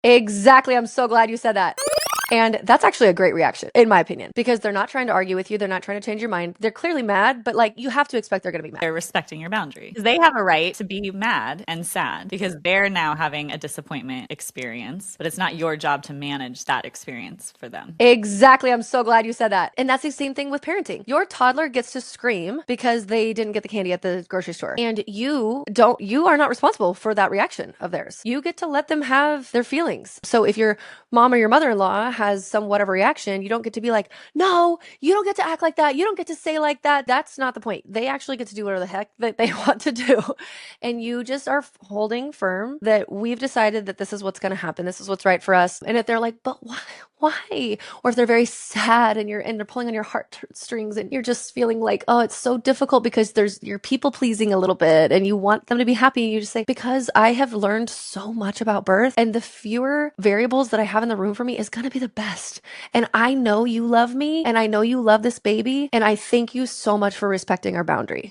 Exactly. I'm so glad you said that. And that's actually a great reaction, in my opinion, because they're not trying to argue with you. They're not trying to change your mind. They're clearly mad, but like you have to expect they're going to be mad. They're respecting your boundary. They have a right to be mad and sad because they're now having a disappointment experience, but it's not your job to manage that experience for them. Exactly. I'm so glad you said that. And that's the same thing with parenting. Your toddler gets to scream because they didn't get the candy at the grocery store. And you are not responsible for that reaction of theirs. You get to let them have their feelings. So if your mom or your mother-in-law has some whatever reaction, you don't get to be like, no, you don't get to act like that. You don't get to say like that. That's not the point. They actually get to do whatever the heck that they want to do. And you just are holding firm that we've decided that this is what's going to happen. This is what's right for us. And if they're like, but why? Why? Or if they're very sad and they're pulling on your heartstrings and you're just feeling like, oh, it's so difficult because you're people pleasing a little bit and you want them to be happy. You just say, because I have learned so much about birth and the fewer variables that I have in the room for me is going to be the best. And I know you love me and I know you love this baby. And I thank you so much for respecting our boundary.